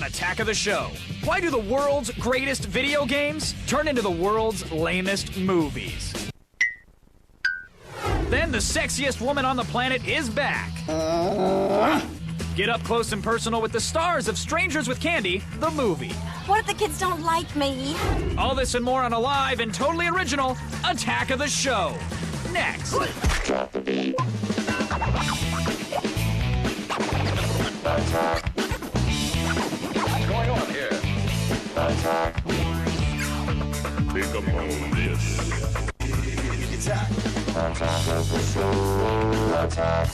on Attack of the Show. Why do the world's greatest video games turn into the world's lamest movies? Then the sexiest woman on the planet is back. Get up close and personal with the stars of Strangers with Candy, the movie. What if the kids don't like me? All this and more on a live and totally original Attack of the Show. Next. What's going on here? Think upon this. Attack of the Show. Attack.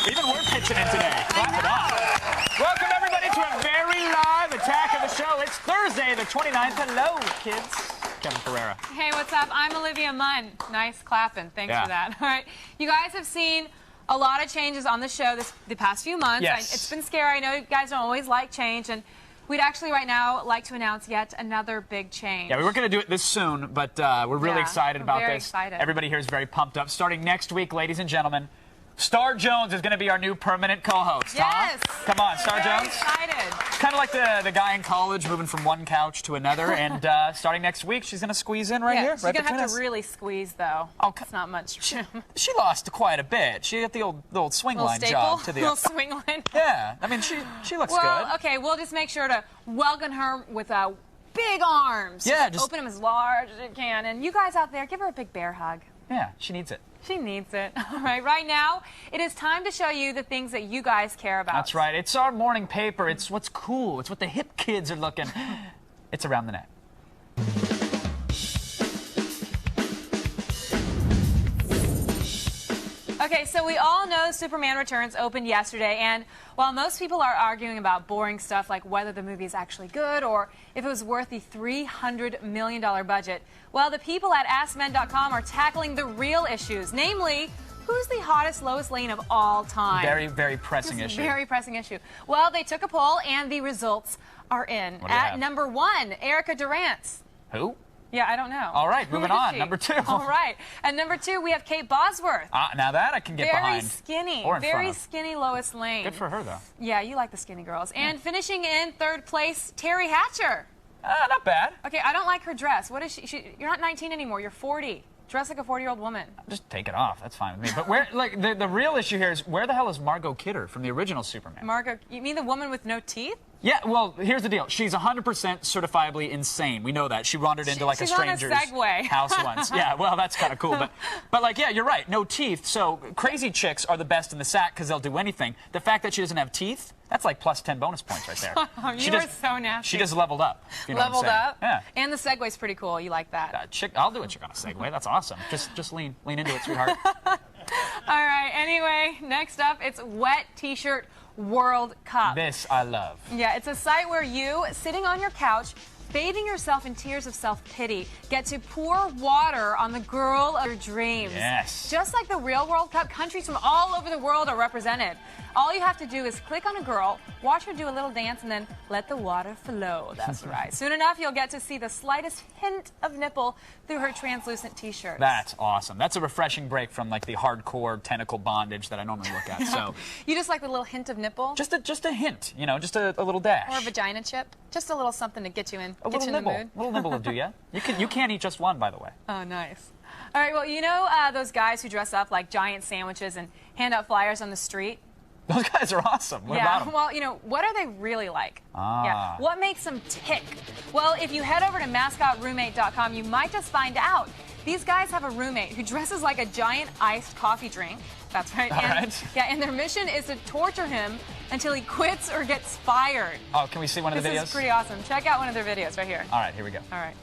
Even we're pitching in today. Clap it up. Welcome, everybody, to a very live Attack of the Show. It's Thursday, the 29th. Hello, kids. Kevin Pereira. Hey, what's up? I'm Olivia Munn. Nice clapping. Thanks for that. All right. You guys have seen a lot of changes on the show the past few months. Yes. It's been scary. I know you guys don't always like change, and we'd actually right now like to announce yet another big change. Yeah, we weren't going to do it this soon, but we're really excited about very this. excited. Everybody here is very pumped up. Starting next week, ladies and gentlemen, Star Jones is going to be our new permanent co-host. Yes. Huh? Come on, Star Very Jones. excited. Kind of like the guy in college moving from one couch to another. And starting next week, she's going to squeeze in right here. She's right going to between have us. to really squeeze, though. Oh, it's not much room. She lost quite a bit. She got the old swing Little line staple? job to the Little swing line. Yeah, I mean she looks Well, good. okay, we'll just make sure to welcome her with big arms. Yeah, just open them as large as you can. And you guys out there, give her a big bear hug. Yeah, she needs it. She needs it. All right now, it is time to show you the things that you guys care about. That's right. It's our morning paper. It's what's cool. It's what the hip kids are looking. It's around the net. Okay, so we all know Superman Returns opened yesterday, and while most people are arguing about boring stuff like whether the movie is actually good or if it was worth the $300 million budget, well, the people at AskMen.com are tackling the real issues, namely, who's the hottest Lois Lane of all time? Very, very pressing issue. Very pressing issue. Well, they took a poll, and the results are in. What do you At have? number 1, Erica Durant. Who? Yeah, I don't know. All right, Who moving is on. she? Number 2. All right. At number 2, we have Kate Bosworth. Now that I can get Very behind. skinny. Or in front Very of. skinny Lois Lane. Good for her, though. Yeah, you like the skinny girls. And finishing in 3rd place, Terry Hatcher. Not bad. Okay, I don't like her dress. What is she? You're not 19 anymore. You're 40. Dress like a 40-year-old woman. Just take it off. That's fine with me. But where, like, the real issue here is where the hell is Margot Kidder from the original Superman? Margot, you mean the woman with no teeth? Yeah, well, here's the deal. She's 100% certifiably insane. We know that. She wandered into like a She's on a stranger's Segway. house once. Yeah, well, that's kind of cool. But like, yeah, you're right. No teeth. So crazy chicks are the best in the sack because they'll do anything. The fact that she doesn't have teeth, that's like plus 10 bonus points right there. You are so nasty. She just leveled up. If you know Leveled what I'm saying. up? Yeah. And the Segway's pretty cool. You like that. I'll do a chick on a Segway. That's awesome. Just lean into it, sweetheart. All right, anyway, next up, it's Wet T-Shirt World Cup. This I love. Yeah, it's a site where you, sitting on your couch, bathing yourself in tears of self-pity, get to pour water on the girl of your dreams. Yes. Just like the real World Cup, countries from all over the world are represented. All you have to do is click on a girl, watch her do a little dance, and then let the water flow. That's right. Soon enough, you'll get to see the slightest hint of nipple through her translucent T-shirts. That's awesome. That's a refreshing break from like the hardcore tentacle bondage that I normally look at. So You just like the little hint of nipple? just a hint, you know, just a little dash. Or a vagina chip? Just a little something to get you in, A get little you in the nibble. mood. A little nibble will do ya. You can't eat just one, by the way. Oh, nice. All right, well, you know those guys who dress up like giant sandwiches and hand out flyers on the street? Those guys are awesome. What Yeah, about them? well, you know, what are they really like? Ah. Yeah, what makes them tick? Well, if you head over to mascotroommate.com, you might just find out. These guys have a roommate who dresses like a giant iced coffee drink. That's right. All right. Yeah, and their mission is to torture him until he quits or gets fired. Oh, can we see one of the videos? This is pretty awesome. Check out one of their videos right here. All right, here we go. All right.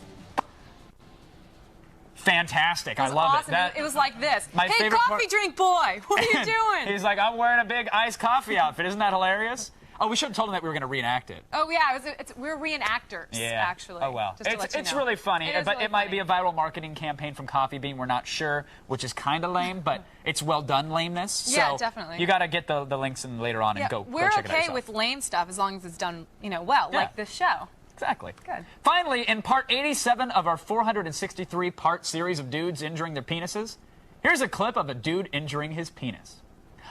Fantastic. It I was love awesome. it. It was like this. My Hey, favorite coffee part- drink boy, what are you doing? He's like, I'm wearing a big iced coffee outfit. Isn't that hilarious? Oh, we should have told him that we were going to reenact it. Oh yeah, we're reenactors, Yeah. actually. Oh, well. Just to let you It's know. really funny, It is but really it might be funny. a viral marketing campaign from Coffee Bean. We're not sure, which is kind of lame, but it's well done lameness. Yeah, so definitely. You got to get the links in later on and Yeah, go we're check it out okay yourself. with lame stuff as long as it's done, you know, well, Yeah. like this show. Exactly. Good. Finally, in part 87 of our 463-part series of dudes injuring their penises, here's a clip of a dude injuring his penis.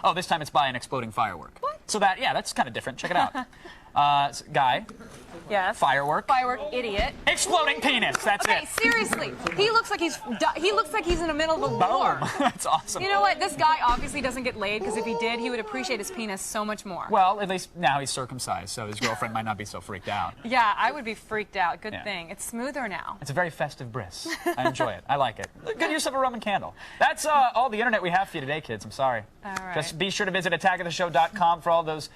Oh, this time it's by an exploding firework. What? So that's kind of different. Check it out. Guy. Yes. Firework. Firework, idiot. Exploding penis. That's Okay, it. seriously. He looks like he's in the middle of a war. Boom. That's awesome. You know what? This guy obviously doesn't get laid because if he did, he would appreciate his penis so much more. Well, at least now he's circumcised, so his girlfriend might not be so freaked out. Yeah, I would be freaked out. Good Yeah. thing. It's smoother now. It's a very festive bris. I enjoy it. I like it. Good use of a Roman candle. That's all the internet we have for you today, kids. I'm sorry. All right. Just be sure to visit attackoftheshow.com for all those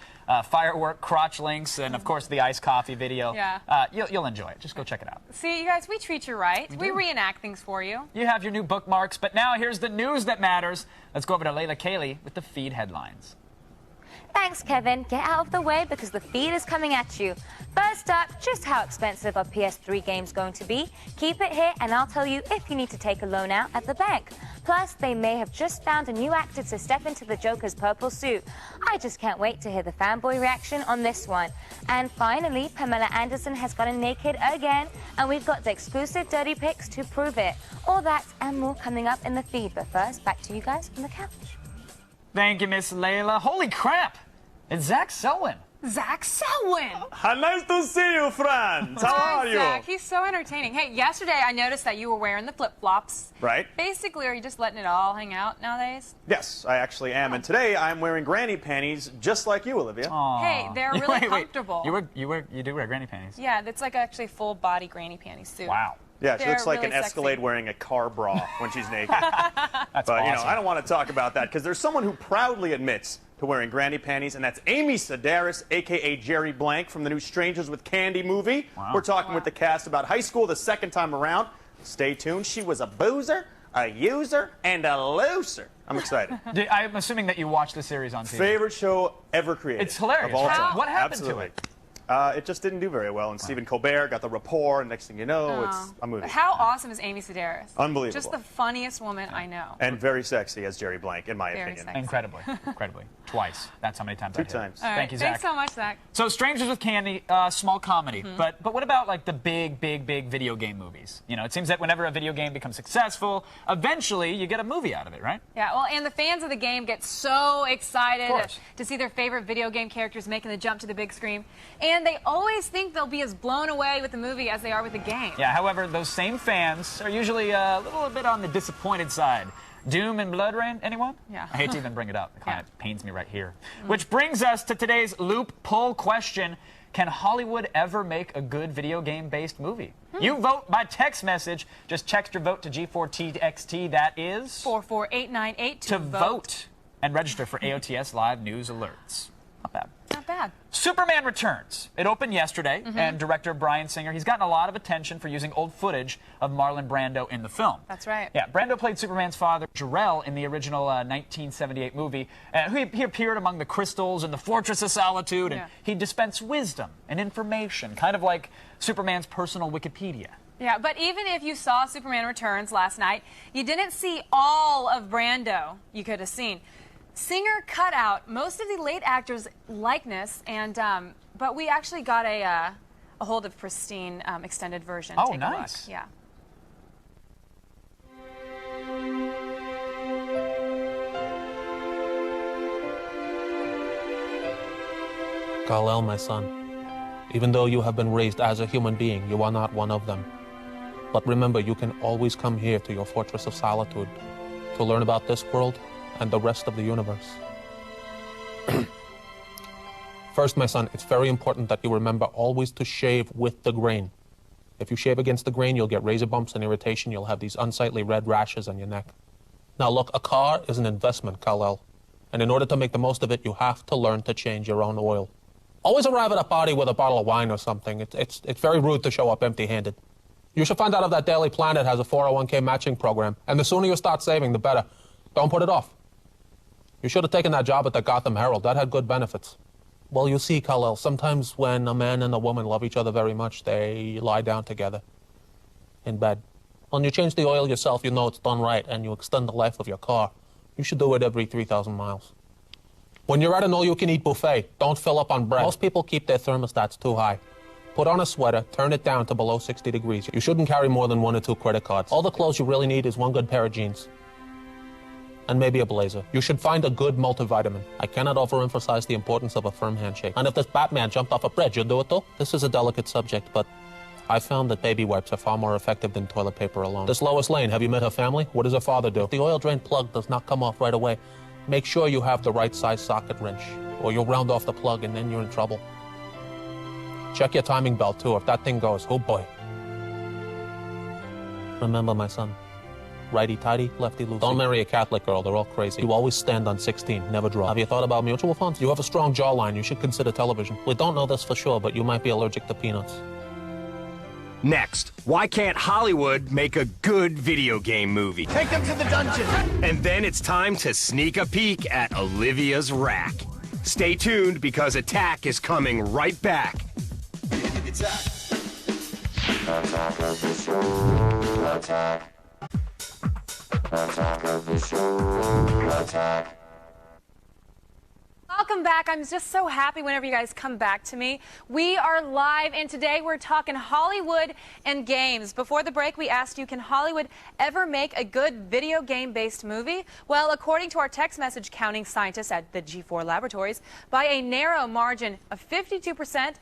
firework crotch links and, of course, the iced coffee video. Yeah. You'll enjoy it. Just go check it out. See, you guys, we treat you right. We reenact things for you. You have your new bookmarks, but now here's the news that matters. Let's go over to Layla Cayley with the feed headlines. Thanks, Kevin. Get out of the way because the feed is coming at you. First up, just how expensive are PS3 games going to be? Keep it here and I'll tell you if you need to take a loan out at the bank. Plus, they may have just found a new actor to step into the Joker's purple suit. I just can't wait to hear the fanboy reaction on this one. And finally, Pamela Anderson has gotten naked again, and we've got the exclusive dirty pics to prove it. All that and more coming up in the feed. But first, back to you guys on the couch. Thank you, Miss Layla. Holy crap! It's Zach Selwyn. Zach Selwyn. Nice to see you, friends. How Hi, are you? Zach. He's so entertaining. Hey, yesterday I noticed that you were wearing the flip-flops. Right. Basically, are you just letting it all hang out nowadays? Yes, I actually am. And today I'm wearing granny panties just like you, Olivia. Hey, they're really comfortable. You do wear granny panties. Yeah, that's like actually full body granny panty suit. Wow. Yeah, she They're looks like really an Escalade sexy. wearing a car bra when she's naked. That's But, awesome. I don't want to talk about that because there's someone who proudly admits to wearing granny panties, and that's Amy Sedaris, a.k.a. Jerry Blank from the new Strangers with Candy movie. Wow. We're talking with the cast about high school the second time around. Stay tuned. She was a boozer, a user, and a loser. I'm excited. I'm assuming that you watched the series on TV. Favorite show ever created. It's hilarious. Of all How- time. what happened Absolutely. to it? It just didn't do very well, and Stephen Colbert got the rapport, and next thing you know, it's a movie. How awesome is Amy Sedaris? Unbelievable. Just the funniest woman I know. And very sexy as Jerry Blank, in my Very opinion. sexy. Incredibly. Twice. That's how many times I Two hit it. times. All right, Thank you, Zach. Thanks so much, Zach. So, Strangers with Candy, small comedy. But what about like the big video game movies? You know, it seems that whenever a video game becomes successful, eventually you get a movie out of it, right? Yeah, well, and the fans of the game get so excited Of course. to see their favorite video game characters making the jump to the big screen. And they always think they'll be as blown away with the movie as they are with the game. Yeah, however, those same fans are usually a little bit on the disappointed side. Doom and Blood Rain, anyone? Yeah. I hate to even bring it up. It kind of pains me right here. Mm. Which brings us to today's Loop poll question. Can Hollywood ever make a good video game-based movie? You vote by text message. Just text your vote to G4TXT. That is 44898 to vote and register for AOTS Live News Alerts. Not bad. Not bad. Superman Returns. It opened yesterday, and director Bryan Singer, he's gotten a lot of attention for using old footage of Marlon Brando in the film. That's right. Yeah, Brando played Superman's father, Jor-El, in the original 1978 movie. He appeared among the crystals in the Fortress of Solitude, and Yeah. he dispensed wisdom and information, kind of like Superman's personal Wikipedia. Yeah, but even if you saw Superman Returns last night, you didn't see all of Brando you could have seen. Singer cut out most of the late actor's likeness, and but we actually got a hold of pristine extended version. Oh, Take a nice. look. Yeah. Kal-El, my son, even though you have been raised as a human being, you are not one of them. But remember, you can always come here to your Fortress of Solitude to learn about this world and the rest of the universe. First, my son, it's very important that you remember always to shave with the grain. If you shave against the grain, you'll get razor bumps and irritation. You'll have these unsightly red rashes on your neck. Now, look, a car is an investment, Kal-El. And in order to make the most of it, you have to learn to change your own oil. Always arrive at a party with a bottle of wine or something. It's very rude to show up empty-handed. You should find out if that Daily Planet has a 401k matching program. And the sooner you start saving, the better. Don't put it off. You should have taken that job at the Gotham Herald. That had good benefits. Well, you see, Kal-El, sometimes when a man and a woman love each other very much, they lie down together in bed. When you change the oil yourself, you know it's done right, and you extend the life of your car. You should do it every 3,000 miles. When you're at an all-you-can-eat buffet, don't fill up on bread. Most people keep their thermostats too high. Put on a sweater, turn it down to below 60 degrees. You shouldn't carry more than 1 or 2 credit cards. All the clothes you really need is 1 good pair of jeans. and maybe a blazer. You should find a good multivitamin. I cannot overemphasize the importance of a firm handshake. And if this Batman jumped off a bridge, you'd do it too? This is a delicate subject, but I found that baby wipes are far more effective than toilet paper alone. This Lois Lane, have you met her family? What does her father do? If the oil drain plug does not come off right away, make sure you have the right size socket wrench, or you'll round off the plug and then you're in trouble. Check your timing belt too. If that thing goes, oh boy. Remember, my son, righty-tighty, lefty-loosey. Don't marry a Catholic girl. They're all crazy. You always stand on 16, never draw. Have you thought about mutual funds? You have a strong jawline. You should consider television. We don't know this for sure, but you might be allergic to peanuts. Next, why can't Hollywood make a good video game movie? Take them to the dungeon. And then it's time to sneak a peek at Olivia's rack. Stay tuned because Attack is coming right back. Attack of the show. Attack. Attack of the show. Attack. Welcome back. I'm just so happy whenever you guys come back to me. We are live, and today we're talking Hollywood and games. Before the break, we asked you, can Hollywood ever make a good video game-based movie? Well, according to our text message counting scientists at the G4 Laboratories, by a narrow margin of 52%,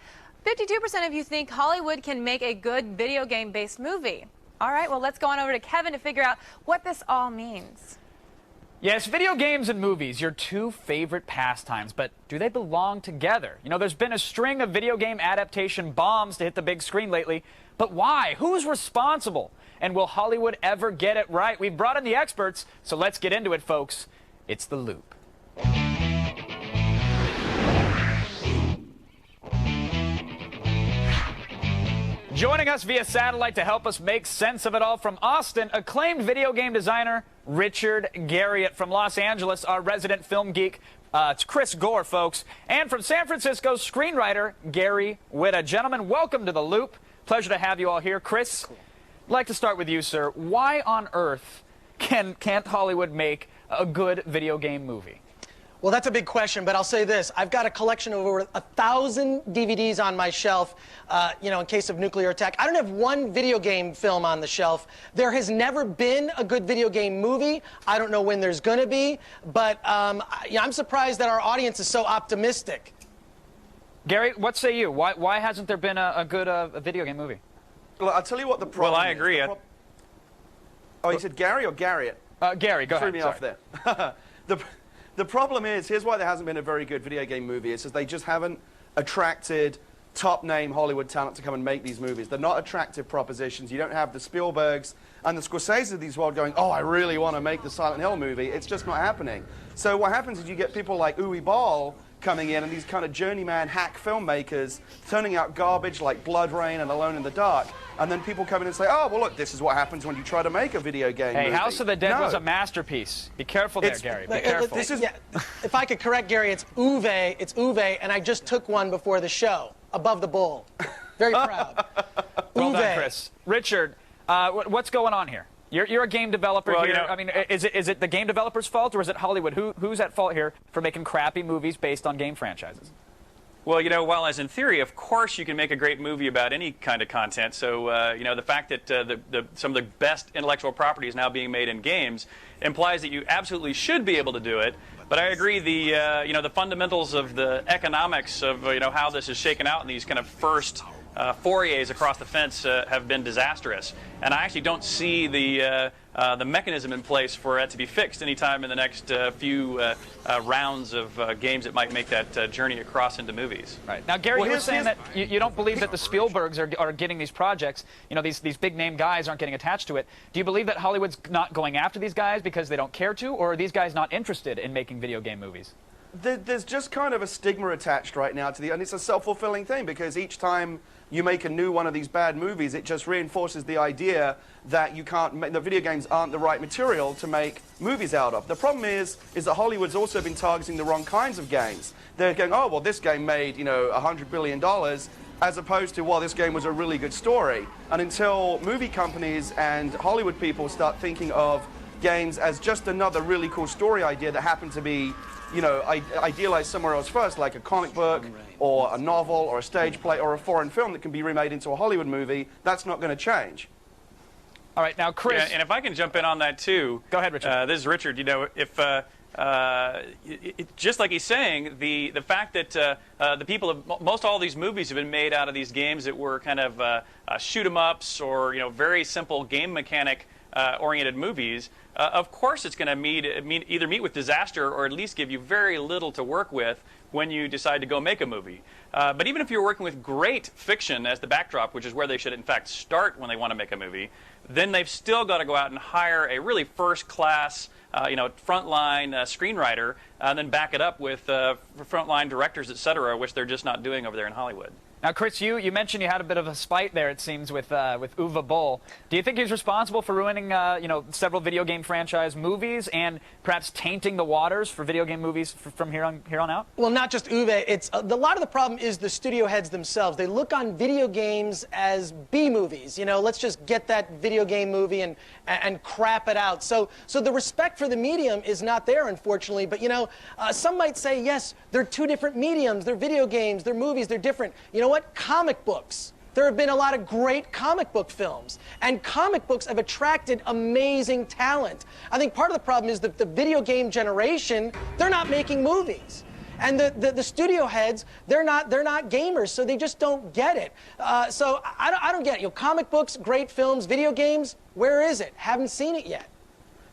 52% of you think Hollywood can make a good video game-based movie. All right, well, let's go on over to Kevin to figure out what this all means. Yes, video games and movies, your two favorite pastimes, but do they belong together? You know, there's been a string of video game adaptation bombs to hit the big screen lately, but why? Who's responsible? And will Hollywood ever get it right? We've brought in the experts, so let's get into it, folks. It's The Loop. Joining us via satellite to help us make sense of it all from Austin, acclaimed video game designer Richard Garriott. From Los Angeles, our resident film geek, it's Chris Gore, folks. And from San Francisco, screenwriter Gary Whitta. Gentlemen, welcome to The Loop. Pleasure to have you all here. Chris, I'd like to start with you, sir. Why on earth can't Hollywood make a good video game movie? Well, that's a big question, but I'll say this. I've got a collection of over 1,000 DVDs on my shelf, you know, in case of nuclear attack. I don't have one video game film on the shelf. There has never been a good video game movie. I don't know when there's going to be, but yeah, I'm surprised that our audience is so optimistic. Gary, what say you? Why hasn't there been a good video game movie? Well, I'll tell you what the problem is. Well, I agree. Oh, you said Gary or Garriott? Gary, go ahead. Threw me off there. The problem is, here's why there hasn't been a very good video game movie. It's just they just haven't attracted top-name Hollywood talent to come and make these movies. They're not attractive propositions. You don't have the Spielbergs and the Scorseses of these world going, oh, I really want to make the Silent Hill movie. It's just not happening. So what happens is you get people like Uwe Boll coming in and these kind of journeyman hack filmmakers turning out garbage like Blood Rain and Alone in the Dark. And then people come in and say, oh, well, look, this is what happens when you try to make a video game movie. House of the Dead was a masterpiece. Be careful there, Gary. Be careful. Yeah, if I could correct Gary, it's Uwe, and I just took one before the show, above the bowl. Very proud. Well done, Chris. Richard, what's going on here? You're a game developer here. You know, I mean, is it the game developer's fault, or is it Hollywood? Who's at fault here for making crappy movies based on game franchises? Well, you know, while as in theory, of course, you can make a great movie about any kind of content. So, you know, the fact that some of the best intellectual property is now being made in games implies that you absolutely should be able to do it. But I agree, you know, the fundamentals of the economics of, you know, how this is shaken out in these kind of first forays across the fence have been disastrous. And I actually don't see the mechanism in place for it to be fixed anytime in the next few rounds of games that might make that journey across into movies. Right. Now, Gary, you were saying that you don't believe that the Spielbergs are getting these projects. You know, these big-name guys aren't getting attached to it. Do you believe that Hollywood's not going after these guys because they don't care to, or are these guys not interested in making video game movies? There's just kind of a stigma attached right now to and it's a self-fulfilling thing because each time you make a new one of these bad movies, it just reinforces the idea that you can't the video games aren't the right material to make movies out of. The problem is that Hollywood's also been targeting the wrong kinds of games. They're going, oh, well, this game made, you know, $100 billion, as opposed to, well, this game was a really good story. And until movie companies and Hollywood people start thinking of games as just another really cool story idea that happened to be, you know, idealized somewhere else first, like a comic book or a novel or a stage play or a foreign film that can be remade into a Hollywood movie, that's not going to change. All right, now, Chris. Yeah, and if I can jump in on that, too. Go ahead, Richard. This is Richard. You know, if just like he's saying, the fact that the people of most all these movies have been made out of these games that were kind of shoot 'em ups or very simple game mechanic oriented movies. Of course, it's going to either meet with disaster or at least give you very little to work with when you decide to go make a movie. But even if you're working with great fiction as the backdrop, which is where they should in fact start when they want to make a movie, then they've still got to go out and hire a really first-class frontline screenwriter, and then back it up with frontline directors, et cetera, which they're just not doing over there in Hollywood. Now, Chris, you mentioned you had a bit of a spite there, it seems, with Uwe Boll. Do you think he's responsible for ruining, several video game franchise movies and perhaps tainting the waters for video game movies from here on out? Well, not just Uwe. It's a lot of the problem is the studio heads themselves. They look on video games as B movies. Let's just get that video game movie and crap it out. So the respect for the medium is not there, unfortunately. But some might say, yes, they're two different mediums. They're video games. They're movies. They're different. You know what? Comic books. There have been a lot of great comic book films, and comic books have attracted amazing talent. I think part of the problem is that the video game generation, they're not making movies. And the studio heads, they're not gamers, so they just don't get it. So I don't get it. Comic books, great films, video games, where is it? Haven't seen it yet.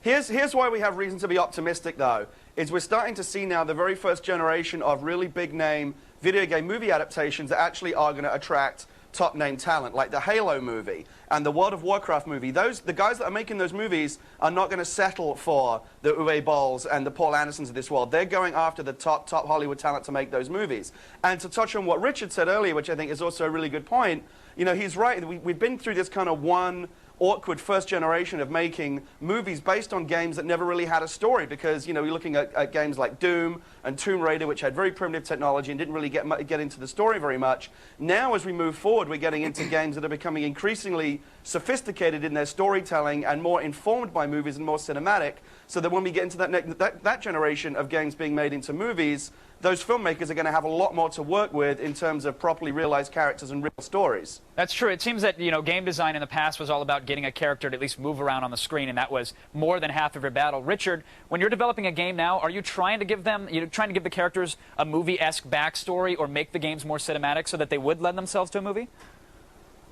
Here's why we have reason to be optimistic, though, is we're starting to see now the very first generation of really big-name video game movie adaptations that actually are going to attract top-name talent, like the Halo movie and the World of Warcraft movie. The guys that are making those movies are not going to settle for the Uwe Bolls and the Paul Andersons of this world. They're going after the top Hollywood talent to make those movies. And to touch on what Richard said earlier, which I think is also a really good point, he's right. We've been through this kind of one awkward first generation of making movies based on games that never really had a story, because we're looking at games like Doom and Tomb Raider, which had very primitive technology and didn't really get into the story very much. Now, as we move forward, we're getting into games that are becoming increasingly sophisticated in their storytelling and more informed by movies and more cinematic, so that when we get into that generation of games being made into movies, those filmmakers are going to have a lot more to work with in terms of properly realized characters and real stories. That's true. It seems that, game design in the past was all about getting a character to at least move around on the screen, and that was more than half of your battle. Richard, when you're developing a game now, are you trying to give the characters a movie-esque backstory or make the games more cinematic so that they would lend themselves to a movie?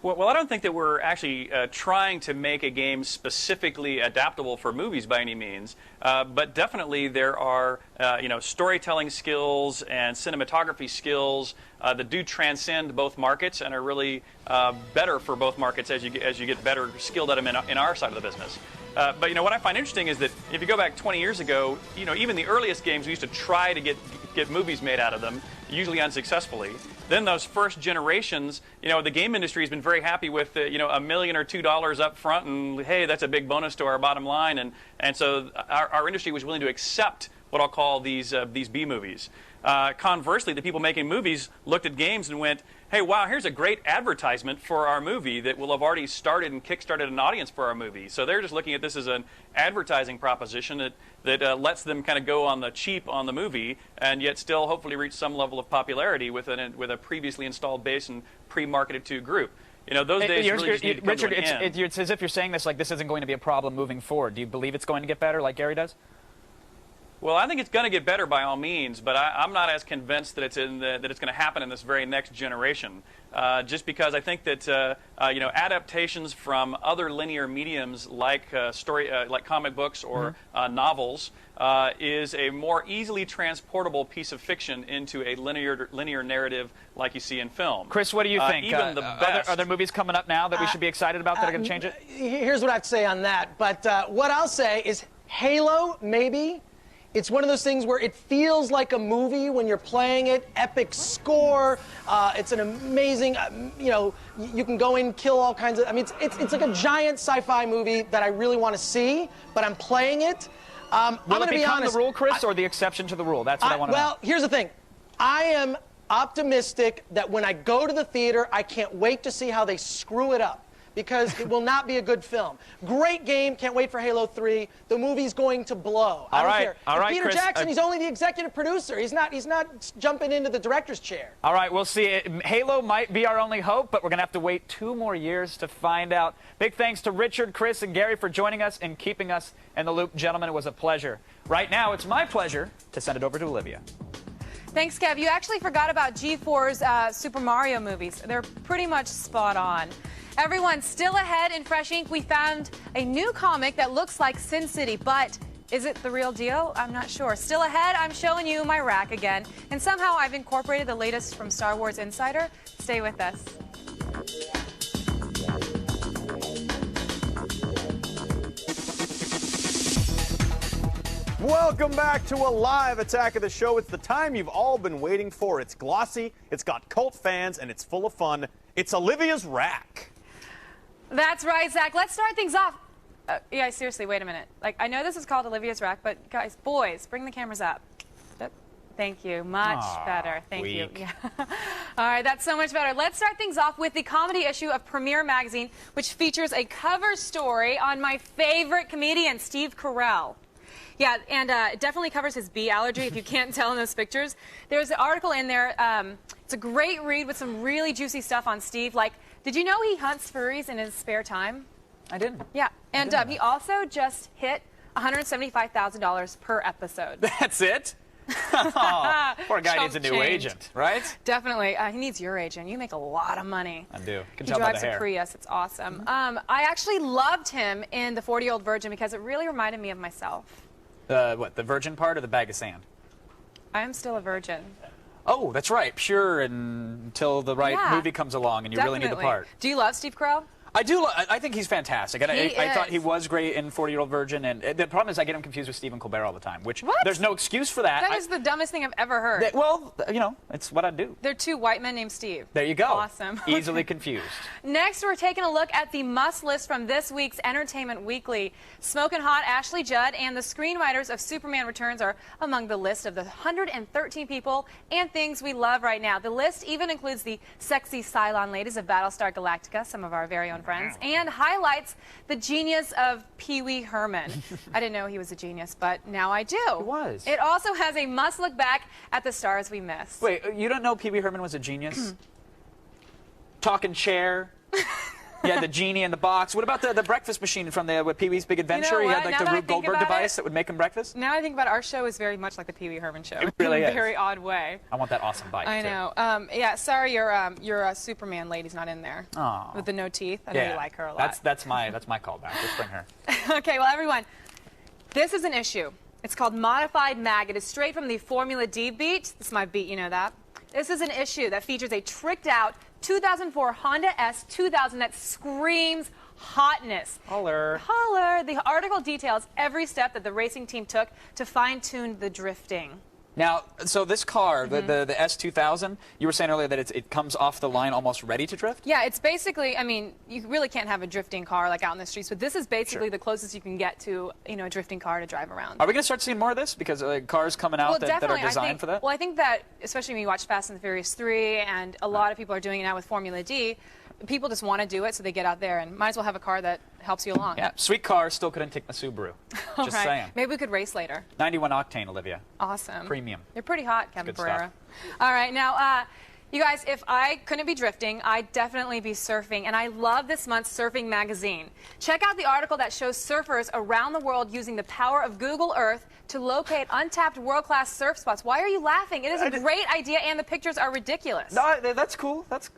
Well, I don't think that we're actually trying to make a game specifically adaptable for movies by any means, but definitely there are storytelling skills and cinematography skills that do transcend both markets and are really better for both markets as you get better skilled at them in our side of the business. But what I find interesting is that if you go back 20 years ago, even the earliest games, we used to try to get movies made out of them, usually unsuccessfully. Then those first generations, the game industry has been very happy with, $1 million or $2 up front, and hey, that's a big bonus to our bottom line, and so our industry was willing to accept what I'll call these B movies. Conversely, the people making movies looked at games and went, hey, wow, here's a great advertisement for our movie that will have already started and kickstarted an audience for our movie. So they're just looking at this as an advertising proposition that lets them kind of go on the cheap on the movie and yet still hopefully reach some level of popularity with a previously installed base and pre-marketed to group. Those days really just need to come to an end. It's as if you're saying this like this isn't going to be a problem moving forward. Do you believe it's going to get better like Gary does? Well, I think it's going to get better by all means, but I'm not as convinced that it's going to happen in this very next generation. Just because I think that adaptations from other linear mediums like like comic books or novels is a more easily transportable piece of fiction into a linear narrative like you see in film. Chris, what do you think? Even the best. Are there movies coming up now that we should be excited about that are going to change it? Here's what I have to say on that. But what I'll say is Halo, maybe. It's one of those things where it feels like a movie when you're playing it. Epic score. It's an amazing, you can go in, kill all kinds of, it's like a giant sci-fi movie that I really want to see, but I'm playing it. I'm going to be honest. The rule, Chris, or the exception to the rule? That's what I want to know. Well, here's the thing. I am optimistic that when I go to the theater, I can't wait to see how they screw it up. because it will not be a good film. Great game. Can't wait for Halo 3. The movie's going to blow. I don't care. All right, Peter Chris, Jackson, he's only the executive producer. He's not jumping into the director's chair. All right, we'll see. Halo might be our only hope, but we're going to have to wait 2 more years to find out. Big thanks to Richard, Chris, and Gary for joining us and keeping us in the loop. Gentlemen, it was a pleasure. Right now, it's my pleasure to send it over to Olivia. Thanks, Kev. You actually forgot about G4's Super Mario movies. They're pretty much spot on. Everyone, still ahead in Fresh Ink, we found a new comic that looks like Sin City, but is it the real deal? I'm not sure. Still ahead, I'm showing you my rack again, and somehow I've incorporated the latest from Star Wars Insider. Stay with us. Welcome back to a live Attack of the Show. It's the time you've all been waiting for. It's glossy, it's got cult fans, and it's full of fun. It's Olivia's Rack. That's right, Zach. Let's start things off. Yeah, seriously, wait a minute. Like, I know this is called Olivia's Rack, but guys, boys, bring the cameras up. Thank you. Much better. Thank you. Yeah. All right, that's so much better. Let's start things off with the comedy issue of Premiere Magazine, which features a cover story on my favorite comedian, Steve Carell. Yeah, and it definitely covers his bee allergy, if you can't tell in those pictures. There's an article in there. It's a great read with some really juicy stuff on Steve. Like, did you know he hunts furries in his spare time? I didn't. Yeah, and he also just hit $175,000 per episode. That's it? Oh, poor guy needs a new agent, right? Definitely. He needs your agent. You make a lot of money. I do. He drives a Prius. It's awesome. I actually loved him in The 40-Year-Old Virgin because it really reminded me of myself. What, the virgin part or the bag of sand? I am still a virgin. Oh, that's right. Pure until the right movie comes along and you really need the part. Do you love Steve Carell? I do. I think he's fantastic. And I thought he was great in 40-Year-Old Virgin. And the problem is I get him confused with Stephen Colbert all the time, which there's no excuse for that. That is the dumbest thing I've ever heard. Well, you know, it's what I do. They're 2 white men named Steve. There you go. Awesome. Easily confused. Next, we're taking a look at the must list from this week's Entertainment Weekly. Smokin' Hot Ashley Judd and the screenwriters of Superman Returns are among the list of the 113 people and things we love right now. The list even includes the sexy Cylon ladies of Battlestar Galactica, some of our very own friends, and highlights the genius of Pee Wee Herman. I didn't know he was a genius, but now I do. He was. It also has a must look back at the stars we missed. Wait, you don't know Pee Wee Herman was a genius? Talking chair. Yeah, the genie in the box. What about the breakfast machine from the Pee Wee's Big Adventure? You know he had like now the Rube Goldberg device that would make him breakfast? Now I think about it, our show is very much like the Pee Wee Herman show. It really in a is. very odd way. I want that awesome bite. I know. Yeah, sorry your Superman lady's not in there. Oh. With the no teeth. I know you like her a lot. That's my callback. Let's bring her. Okay, well, everyone, this is an issue. It's called Modified Mag. It is straight from the Formula D beat. This is my beat, you know that. This is an issue that features a tricked out 2004 Honda S2000 that screams hotness. Holler. Holler. The article details every step that the racing team took to fine-tune the drifting. Now, so this car, the S2000, you were saying earlier that it comes off the line almost ready to drift? Yeah, it's basically, I mean, you really can't have a drifting car like out in the streets, but this is basically the closest you can get to, you know, a drifting car to drive around. Are we going to start seeing more of this? Because cars coming out that are designed for that? Well, I think that, especially when you watch Fast and the Furious 3, and a lot of people are doing it now with Formula D, people just want to do it, so they get out there and might as well have a car that helps you along. Yeah, sweet car, still couldn't take my Subaru. Just saying. Maybe we could race later. 91 octane, Olivia. Awesome. Premium. You're pretty hot, Kevin Good Pereira. stuff. All right, now, you guys, if I couldn't be drifting, I'd definitely be surfing, and I love this month's Surfing Magazine. Check out the article that shows surfers around the world using the power of Google Earth to locate untapped world-class surf spots. Why are you laughing? It is a great idea, and the pictures are ridiculous. No, that's cool. That's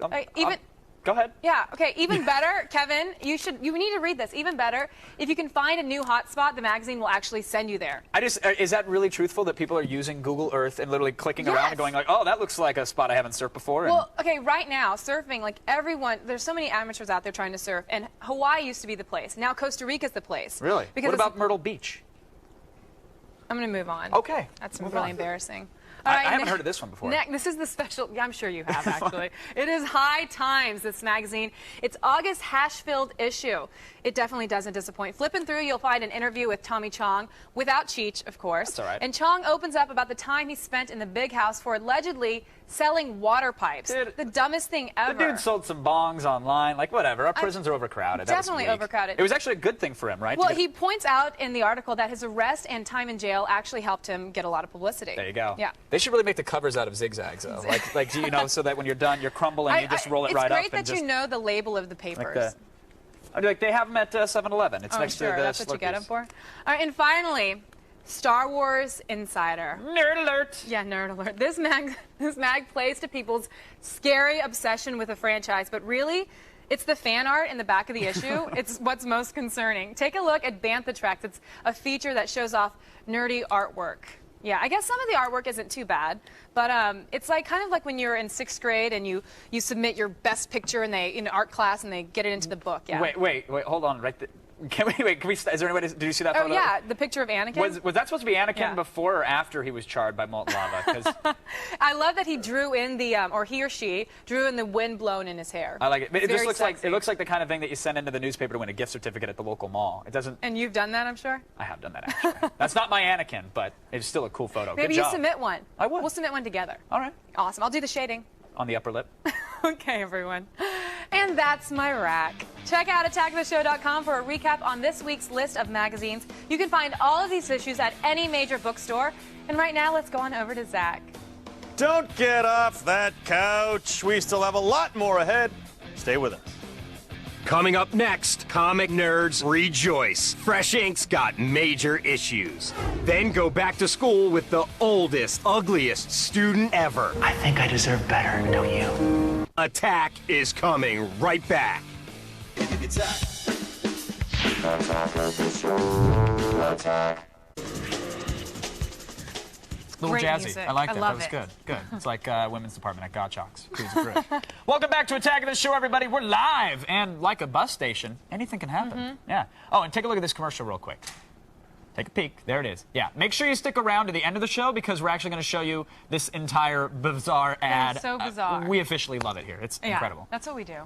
Go ahead. Yeah, okay, even better, Kevin, you need to read this. Even better, if you can find a new hotspot, the magazine will actually send you there. Is that really truthful that people are using Google Earth and literally clicking around and going like, oh, that looks like a spot I haven't surfed before? Well, okay, right now, surfing, like everyone, there's so many amateurs out there trying to surf, and Hawaii used to be the place. Now Costa Rica's the place. Really? Because what about Myrtle Beach? I'm going to move on. Okay. That's really embarrassing. All I right, haven't heard of this one before. This is the special. Yeah, I'm sure you have, actually. It is High Times, this magazine. It's August hash-filled issue. It definitely doesn't disappoint. Flipping through, you'll find an interview with Tommy Chong, without Cheech, of course. That's all right. And Chong opens up about the time he spent in the big house for allegedly selling water pipes. Dude, the dumbest thing ever. The dude sold some bongs online. Like, whatever. Our prisons are overcrowded. That was Definitely weak. overcrowded. It was actually a good thing for him, right? Well, he points out in the article that his arrest and time in jail actually helped him get a lot of publicity. There you go. Yeah. They should really make the covers out of zigzags, though. like you know, so that when you're done, you're crumbling, you just roll it right up. It's great that you know the label of the papers. Like they have them at 7-Eleven. It's next to the that's what you get them Slurpees. for. All right, and finally, Star Wars Insider. Nerd alert. Yeah, nerd alert. This mag plays to people's scary obsession with a franchise, but really, it's the fan art in the back of the issue. It's what's most concerning. Take a look at Bantha Tracks. It's a feature that shows off nerdy artwork. Yeah, I guess some of the artwork isn't too bad, but it's like kind of like when you're in 6th grade and you submit your best picture in art class and they get it into the book. Yeah. Wait, hold on, right there. Can we? Is there any way to? Did you see that photo? Oh yeah, the picture of Anakin. Was that supposed to be Anakin Yeah. before or after he was charred by molten lava? 'Cause I love that he drew in the, or he or she drew in the wind blown in his hair. I like it. It just Very looks sexy. like the kind of thing that you send into the newspaper to win a gift certificate at the local mall. It doesn't. And you've done that, I'm sure. I have done that actually. That's not my Anakin, but it's still a cool photo. Maybe Good you job. submit one. I would. We'll submit one together. All right. Awesome. I'll do the shading. On the upper lip. Okay, everyone. And that's my rack. Check out attackoftheshow.com for a recap on this week's list of magazines. You can find all of these issues at any major bookstore. And right now, let's go on over to Zach. Don't get off that couch. We still have a lot more ahead. Stay with us. Coming up next, comic nerds rejoice. Fresh Ink's got major issues. Then go back to school with the oldest, ugliest student ever. I think I deserve better, don't you? Attack is coming right back. Attack of the Show. Attack. Little Great jazzy. music. I liked I it. love That was it. good. It's like women's department at Gottschalk's. Cruising through. Welcome back to Attack of the Show, everybody. We're live, and like a bus station, anything can happen. Yeah. Oh, and take a look at this commercial real quick. Take a peek. There it is. Yeah. Make sure you stick around to the end of the show because we're actually going to show you this entire bizarre ad. so bizarre. We officially love it here. It's Yeah, incredible. that's what we do.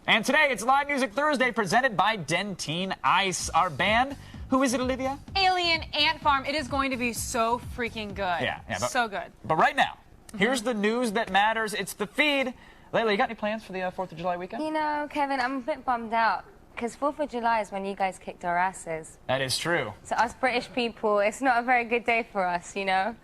And today it's Live Music Thursday presented by Dentine Ice, our band. Who is it, Olivia? Alien Ant Farm. It is going to be so freaking good. Yeah, but, so good. But right now, here's the news that matters. It's the feed. Layla, you got any plans for the 4th of July weekend? You know, Kevin, I'm a bit bummed out because 4th of July is when you guys kicked our asses. That is true. So us British people, it's not a very good day for us, you know?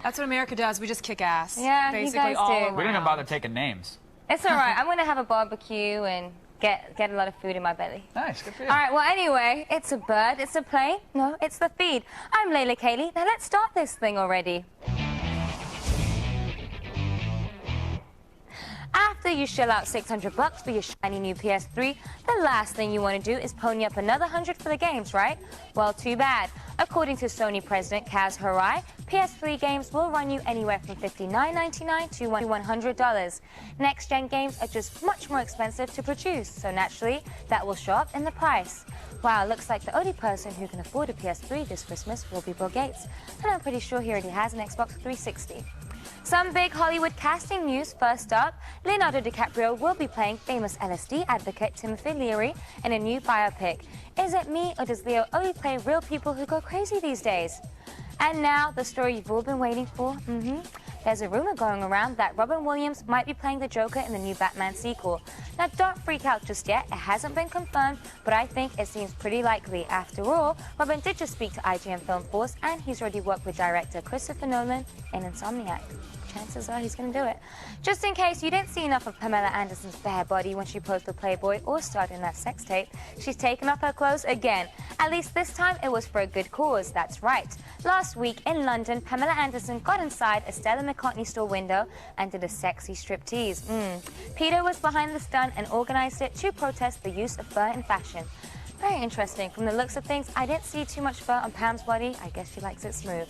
That's what America does. We just kick ass. Yeah, basically you guys all do. around. We didn't even bother taking names. It's all right. I'm going to have a barbecue and get a lot of food in my belly. Nice, good for you. All right, well, anyway, it's a bird, it's a plane. No, it's the feed. I'm Layla Kaylee. Now let's start this thing already. After you shell out $600 for your shiny new PS3, the last thing you want to do is pony up another $100 for the games, right? Well, too bad. According to Sony President Kaz Hirai, PS3 games will run you anywhere from $59.99 to $100. Next-gen games are just much more expensive to produce, so naturally, that will show up in the price. Wow, looks like the only person who can afford a PS3 this Christmas will be Bill Gates, and I'm pretty sure he already has an Xbox 360. Some big Hollywood casting news. First up, Leonardo DiCaprio will be playing famous LSD advocate Timothy Leary in a new biopic. Is it me, or does Leo only play real people who go crazy these days? And now, the story you've all been waiting for. There's a rumor going around that Robin Williams might be playing the Joker in the new Batman sequel. Now, don't freak out just yet. It hasn't been confirmed, but I think it seems pretty likely. After all, Robin did just speak to IGN Film Force, and he's already worked with director Christopher Nolan in Insomniac. Chances are he's going to do it. Just in case you didn't see enough of Pamela Anderson's bare body when she posed for Playboy or starred in that sex tape, she's taken off her clothes again. At least this time it was for a good cause, that's right. Last week in London, Pamela Anderson got inside a Stella McCartney store window and did a sexy striptease. Peter was behind the stunt and organized it to protest the use of fur in fashion. Very interesting. From the looks of things, I didn't see too much fur on Pam's body. I guess she likes it smooth.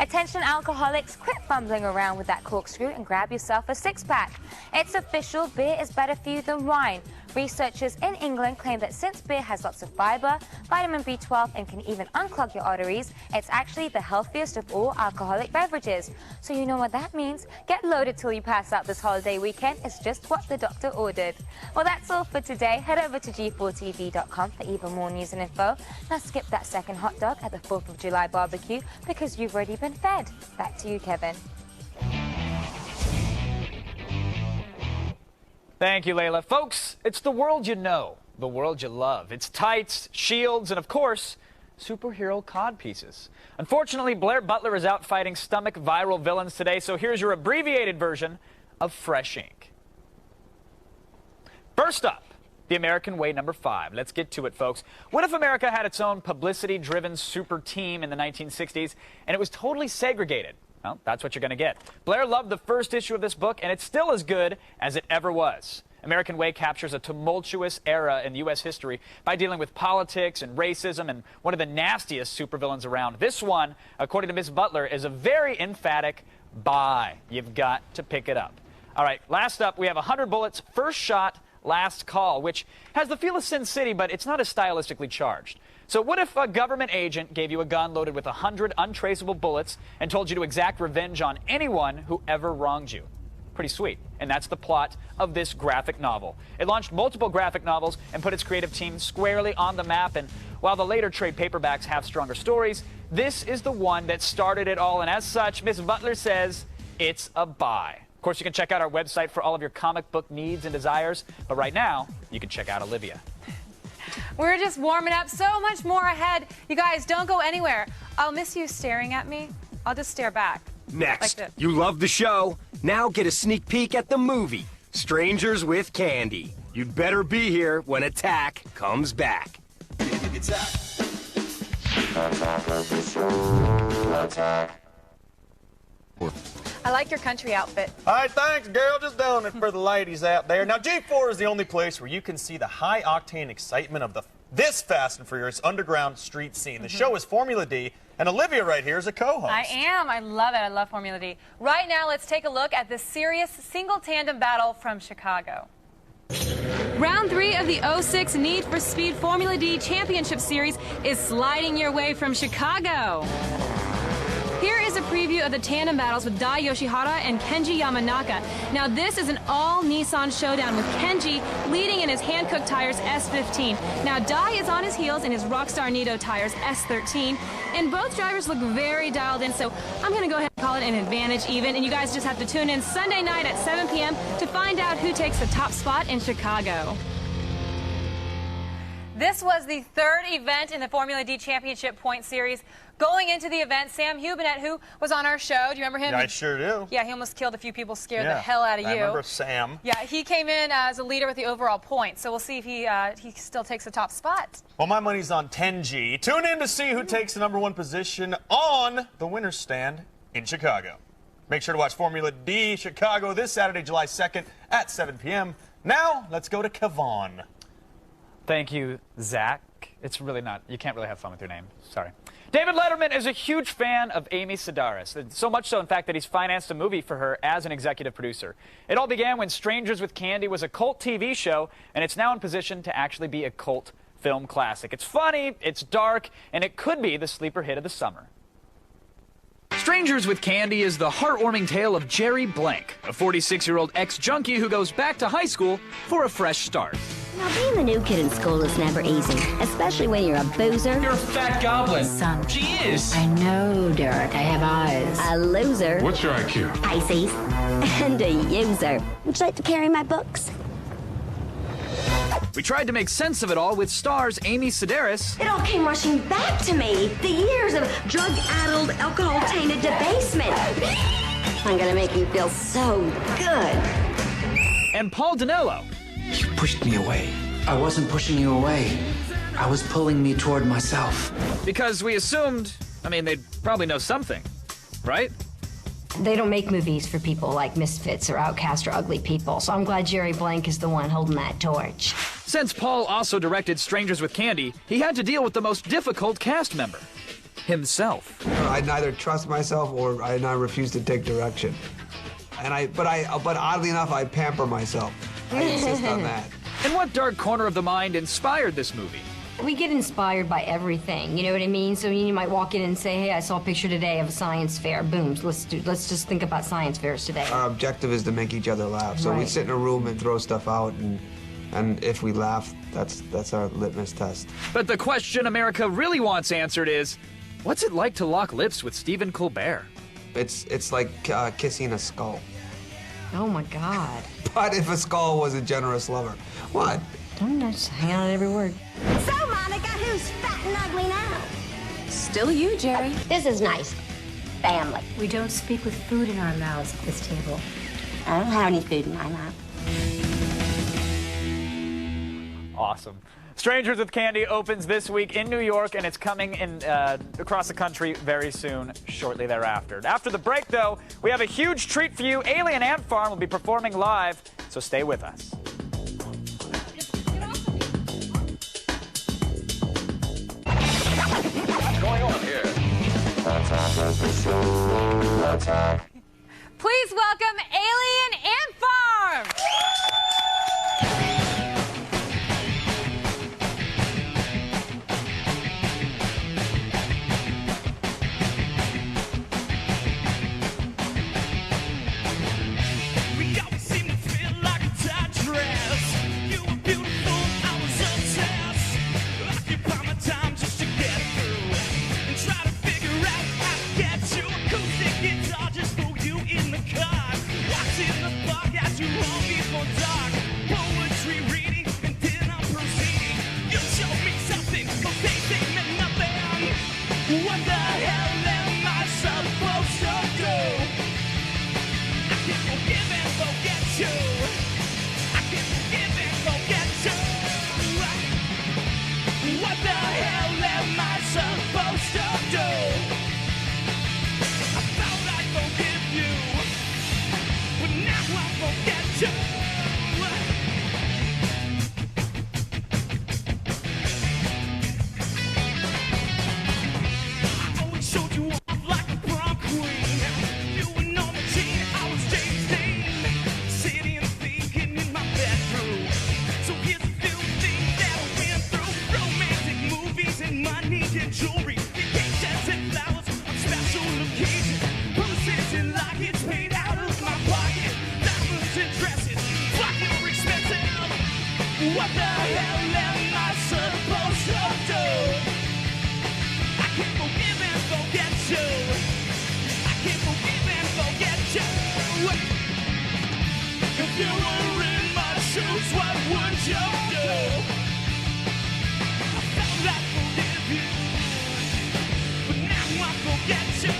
Attention alcoholics, quit fumbling around with that corkscrew and grab yourself a six-pack. It's official, beer is better for you than wine. Researchers in England claim that since beer has lots of fiber, vitamin B12, and can even unclog your arteries, it's actually the healthiest of all alcoholic beverages. So you know what that means. Get loaded till you pass out this holiday weekend. It's just what the doctor ordered. Well, that's all for today. Head over to G4TV.com for even more news and info. Now skip that second hot dog at the 4th of July barbecue because you've already been fed. Back to you, Kevin. Thank you, Layla. Folks, it's the world you know, the world you love. It's tights, shields, and of course, superhero codpieces. Unfortunately, Blair Butler is out fighting stomach viral villains today, so here's your abbreviated version of Fresh Ink. First up, the American Way #5. Let's get to it, folks. What if America had its own publicity-driven super team in the 1960s and it was totally segregated? Well, that's what you're going to get. Blair loved the first issue of this book, and it's still as good as it ever was. American Way captures a tumultuous era in U.S. history by dealing with politics and racism and one of the nastiest supervillains around. This one, according to Miss Butler, is a very emphatic buy. You've got to pick it up. All right, last up, we have 100 Bullets, First Shot, Last Call, which has the feel of Sin City, but it's not as stylistically charged. So what if a government agent gave you a gun loaded with 100 untraceable bullets and told you to exact revenge on anyone who ever wronged you? Pretty sweet. And that's the plot of this graphic novel. It launched multiple graphic novels and put its creative team squarely on the map. And while the later trade paperbacks have stronger stories, this is the one that started it all. And as such, Miss Butler says it's a buy. Of course, you can check out our website for all of your comic book needs and desires. But right now, you can check out Olivia. We're just warming up. So much more ahead. You guys, don't go anywhere. I'll miss you staring at me. I'll just stare back. Next, Like you love the show. Now get a sneak peek at the movie, Strangers with Candy. You'd better be here when Attack comes back. I like your country outfit. All right, thanks, girl. Just doing it for the ladies out there. Now, G4 is the only place where you can see the high-octane excitement of this Fast and Furious underground street scene. The show is Formula D, and Olivia right here is a co-host. I am. I love it. I love Formula D. Right now, let's take a look at this serious single tandem battle from Chicago. Round 3 of the 06 Need for Speed Formula D Championship Series is sliding your way from Chicago. Here is a preview of the tandem battles with Dai Yoshihara and Kenji Yamanaka. Now this is an all-Nissan showdown with Kenji leading in his hand-cooked tires S15. Now Dai is on his heels in his Rockstar Nitto tires S13. And both drivers look very dialed in, so I'm going to go ahead and call it an advantage even. And you guys just have to tune in Sunday night at 7 p.m. to find out who takes the top spot in Chicago. This was the third event in the Formula D Championship Point Series. Going into the event, Sam Hubinet, who was on our show, do you remember him? Yeah, I sure do. Yeah, he almost killed a few people, scared the hell out of you. I remember Sam. Yeah, he came in as a leader with the overall points, so we'll see if he still takes the top spot. Well, my money's on 10G. Tune in to see who takes the #1 position on the winner's stand in Chicago. Make sure to watch Formula D Chicago this Saturday, July 2nd at 7 p.m. Now, let's go to Kevon. Thank you, Zach. It's really not, you can't really have fun with your name. Sorry. David Letterman is a huge fan of Amy Sedaris. So much so, in fact, that he's financed a movie for her as an executive producer. It all began when Strangers with Candy was a cult TV show, and it's now in position to actually be a cult film classic. It's funny, it's dark, and it could be the sleeper hit of the summer. Strangers with Candy is the heartwarming tale of Jerry Blank, a 46-year-old ex-junkie who goes back to high school for a fresh start. Now, being the new kid in school is never easy, especially when you're a boozer. You're a fat goblin. Son. She is. I know, Derek. I have eyes. A loser. What's your IQ? Pisces. And a user. Would you like to carry my books? We tried to make sense of it all with stars Amy Sedaris. It all came rushing back to me. The years of drug-addled, alcohol-tainted debasement. I'm gonna make you feel so good. And Paul Dinello. You pushed me away. I wasn't pushing you away. I was pulling me toward myself. Because we assumed, they'd probably know something, right? They don't make movies for people like misfits or outcasts or ugly people, so I'm glad Jerry Blank is the one holding that torch. Since Paul also directed Strangers with Candy, he had to deal with the most difficult cast member, himself. I neither trust myself or I refuse to take direction. But oddly enough, I pamper myself. I insist on that. And what dark corner of the mind inspired this movie? We get inspired by everything, you know what I mean? So you might walk in and say, hey, I saw a picture today of a science fair. Boom, let's just think about science fairs today. Our objective is to make each other laugh. So we sit in a room and throw stuff out, and if we laugh, that's our litmus test. But the question America really wants answered is, what's it like to lock lips with Stephen Colbert? It's like kissing a skull. Oh my God. But if a skull was a generous lover. What? I'm just hanging on every word. So, Monica, who's fat and ugly now? Still you, Jerry. This is nice. Family. We don't speak with food in our mouths at this table. I don't have any food in my mouth. Awesome. Strangers with Candy opens this week in New York, and it's coming in across the country very soon, shortly thereafter. After the break, though, we have a huge treat for you. Alien Ant Farm will be performing live, so stay with us. What's going on here? Please welcome Alien Ant Farm! What the hell am I supposed to do? I can't forgive and forget you. I can't forgive and forget you. What the hell am I supposed to do? I thought I'd forgive you, but now I forget you. Jewelry, vacations and flowers on special occasions. Pussies and lockets made out of my pocket. Diamonds and dresses, fucking expensive. What the hell am I supposed to do? I can't forgive and forget you. I can't forgive and forget you. If you were in my shoes, what would you do? I felt I'd forgive you. I forget you.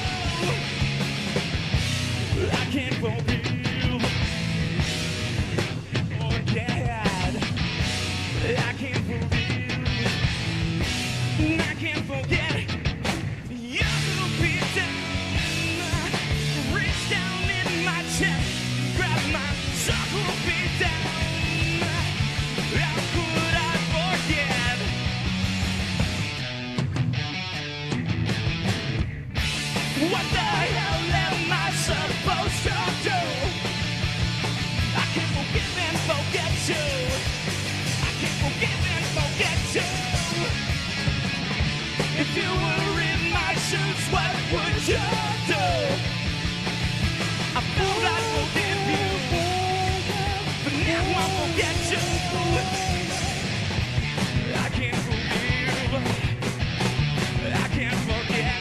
I can't forgive. Oh, Dad. I can't forgive. I can't forget. You beat down, reach down in my chest, grab my sucker, beat down. How could I forget? What the hell am I supposed to do? I can't forgive and forget you. I can't forgive and forget you. If you were in my shoes, what would you do? I thought I'd forgive you, but now I forget you. I can't forgive. I can't forget.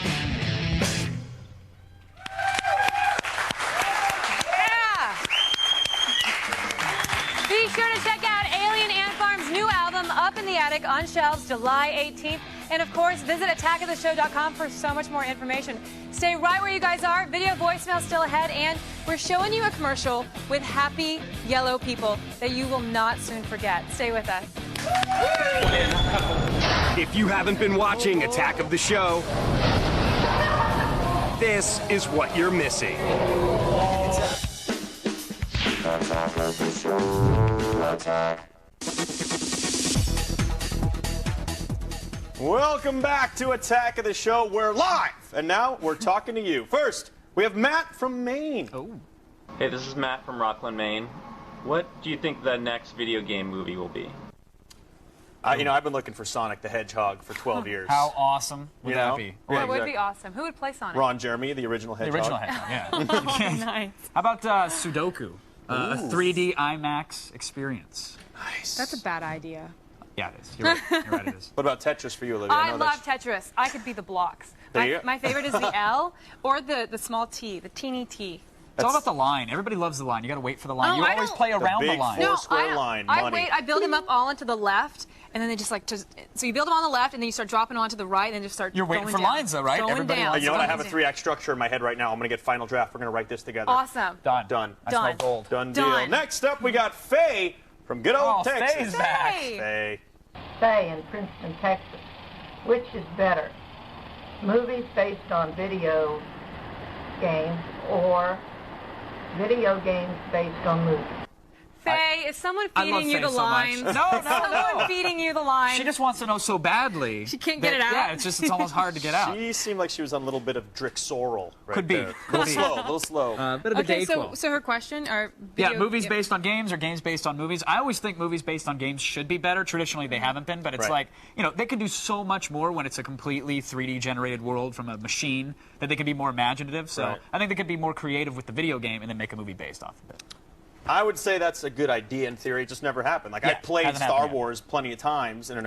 Be sure to check out Alien Ant Farm's new album, Up in the Attic, on shelves July 18th. And of course, visit attackoftheshow.com for so much more information. Stay right where you guys are. Video voicemail still ahead. And we're showing you a commercial with happy yellow people that you will not soon forget. Stay with us. If you haven't been watching Attack of the Show, this is what you're missing. Attack of the Show. Attack. Welcome back to Attack of the Show. We're live, and now we're talking to you. First, we have Matt from Maine. Hey, this is Matt from Rockland, Maine. What do you think the next video game movie will be? You know, I've been looking for Sonic the Hedgehog for 12 years. How awesome would that be? That would be awesome. Who would play Sonic? Ron Jeremy, the original Hedgehog. The original Hedgehog, yeah. Nice. How about Sudoku? A 3D IMAX experience. Nice. That's a bad idea. Yeah, it is. You're right. You're right, it is. What about Tetris for you, Olivia? I love Tetris. I could be the blocks. My favorite is the L or the small T, the teeny T. It's all about the line. Everybody loves the line. You got to wait for the line. You always play around the line. No, square line. I wait. I build them up all into the left, and then they just so you build them on the left, and then you start dropping onto the right, and then just start. You're waiting for lines, though, right? Everybody down. You know what? I have a 3-act structure in my head right now. I'm going to get Final Draft. We're going to write this together. Awesome. Done. I smell gold. Done deal. Next up, we got Faye from good old Texas. Faye's back. Faye. Faye in Princeton, Texas. Which is better? Movies based on video games or video games based on movies? Faye, is someone feeding you the lines? No. Someone feeding you the lines. She just wants to know so badly. She can't get it out. Yeah, it's almost hard to get out. She seemed like she was on a little bit of Drixoral. Right Could be. There. A little slow. Bit of a Dayquil. So her question are movies based on games or games based on movies. I always think movies based on games should be better. Traditionally, they haven't been, but it's like, they can do so much more when it's a completely 3D generated world from a machine that they can be more imaginative. So I think they could be more creative with the video game and then make a movie based off of it. I would say that's a good idea in theory. It just never happened. Like I played Star Wars plenty of times, and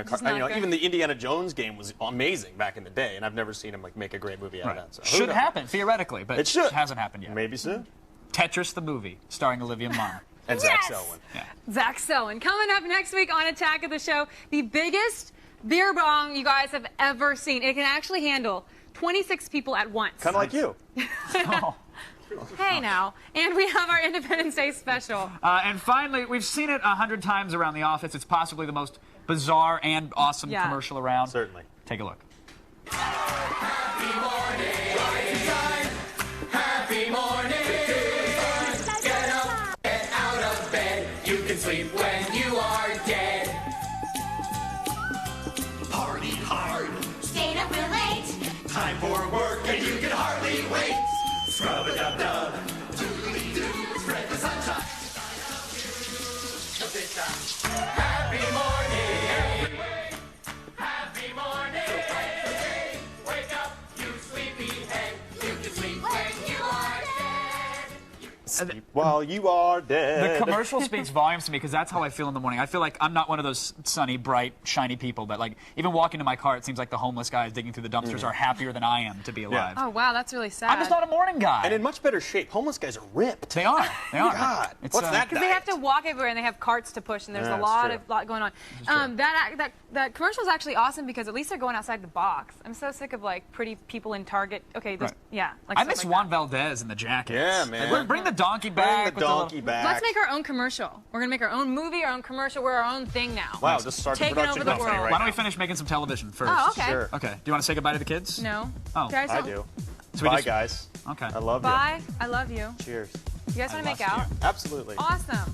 even the Indiana Jones game was amazing back in the day, and I've never seen him make a great movie out of that. So, should happen theoretically, but it hasn't happened yet. Maybe soon. Tetris the movie, starring Olivia Munn and Zach Selwyn. Yeah. Zach Selwyn coming up next week on Attack of the Show. The biggest beer bong you guys have ever seen. It can actually handle 26 people at once. Kind of like you. Hey now, and we have our Independence Day special. And finally, we've seen it 100 times around the office. It's possibly the most bizarre and awesome commercial around. Certainly. Take a look. Happy morning, rising time. Happy morning. Get up, get out of bed. You can sleep when you are dead. Party hard. Stayed up real late. Time for work and you can hardly wait. Scrub-a-dub-dub, doodly-doo, spread the sunshine. Happy morning, happy morning. Wake up, you sleepyhead. You can sleep when you are dead. Sleep while you are dead. The commercial speaks volumes to me because that's how I feel in the morning. I feel like I'm not one of those sunny, bright, shiny people, but like even walking to my car, it seems like the homeless guys digging through the dumpsters are happier than I am to be alive. Oh wow, that's really sad. I'm just not a morning guy. And in much better shape. Homeless guys are ripped. They are. They are. God, what's that? Because they have to walk everywhere and they have carts to push, and there's a lot going on. That commercial is actually awesome because at least they're going outside the box. I'm so sick of like pretty people in Target. Okay, like I miss Juan Valdez in the jacket. Yeah, man. Like, bring the donkey back. Let's make our own commercial. We're gonna make our own movie, our own commercial. We're our own thing now. Wow, just start the taking production over the company world. Why don't we finish making some television first? Oh, okay. Sure. Okay. Do you want to say goodbye to the kids? No. Oh, I do. So Bye, guys. Okay. I love you. Bye. I love you. Cheers. You guys want to make out? Absolutely. Awesome.